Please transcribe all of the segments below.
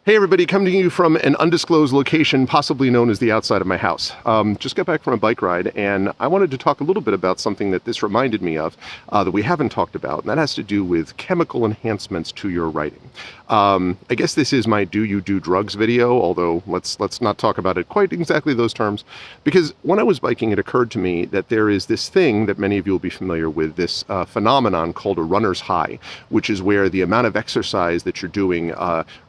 Hey everybody, coming to you from an undisclosed location, possibly known as the outside of my house. Just got back from a bike ride, and I wanted to talk a little bit about something that this reminded me of that we haven't talked about, and that has to do with chemical enhancements to your writing. I guess this is my "Do You Do Drugs" video, although let's not talk about it quite exactly those terms, because when I was biking, it occurred to me that there is this thing that many of you will be familiar with, this phenomenon called a runner's high, which is where the amount of exercise that you're doing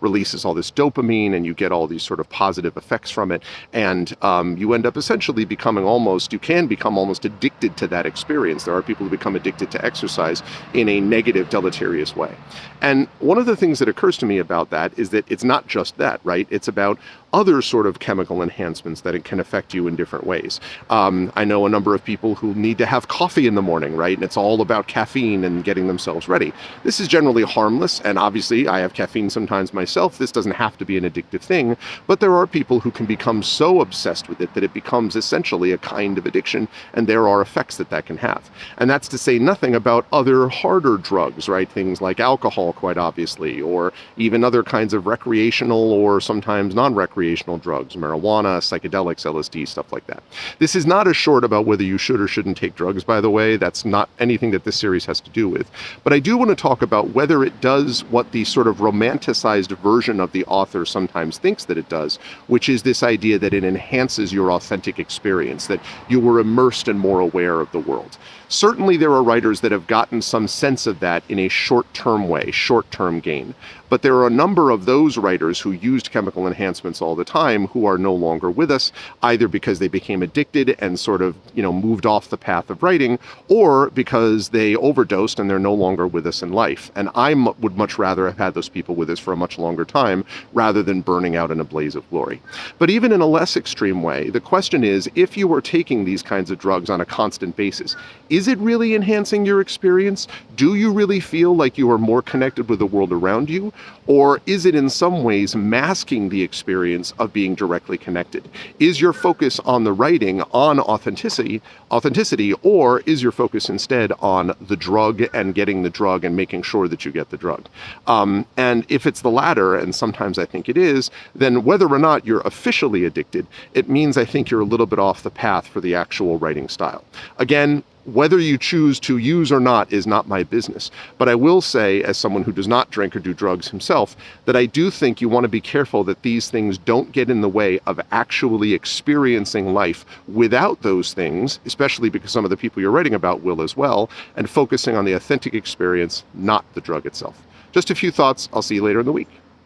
releases all this dopamine, and you get all these sort of positive effects from it, and you end up essentially you can become almost addicted to that experience. There are people who become addicted to exercise in a negative, deleterious way. And one of the things that occurs to me about that is that it's not just that, right? It's about other sort of chemical enhancements that it can affect you in different ways. I know a number of people who need to have coffee in the morning, right? And it's all about caffeine and getting themselves ready. This is generally harmless, and obviously I have caffeine sometimes myself. This doesn't have to be an addictive thing, but there are people who can become so obsessed with it that it becomes essentially a kind of addiction, and there are effects that that can have. And that's to say nothing about other harder drugs, right? Things like alcohol, quite obviously, or even other kinds of recreational or sometimes non-recreational drugs, marijuana, psychedelics, LSD, stuff like that. This is not a short about whether you should or shouldn't take drugs, by the way. That's not anything that this series has to do with. But I do want to talk about whether it does what the sort of romanticized version of the author sometimes thinks that it does, which is this idea that it enhances your authentic experience, that you were immersed and more aware of the world. Certainly there are writers that have gotten some sense of that in a short-term way, short-term gain. But there are a number of those writers who used chemical enhancements all the time who are no longer with us, either because they became addicted and sort of, moved off the path of writing, or because they overdosed and they're no longer with us in life. And I would much rather have had those people with us for a much longer time rather than burning out in a blaze of glory. But even in a less extreme way, the question is, if you are taking these kinds of drugs on a constant basis, is it really enhancing your experience? Do you really feel like you are more connected with the world around you? Or is it in some ways masking the experience of being directly connected? Is your focus on the writing on authenticity, or is your focus instead on the drug and getting the drug and making sure that you get the drug? And if it's the latter, and sometimes I think it is, then whether or not you're officially addicted, it means I think you're a little bit off the path for the actual writing style. Again, whether you choose to use or not is not my business. But I will say, as someone who does not drink or do drugs himself, that I do think you want to be careful that these things don't get in the way of actually experiencing life without those things, especially because some of the people you're writing about will as well, and focusing on the authentic experience, not the drug itself. Just a few thoughts. I'll see you later in the week.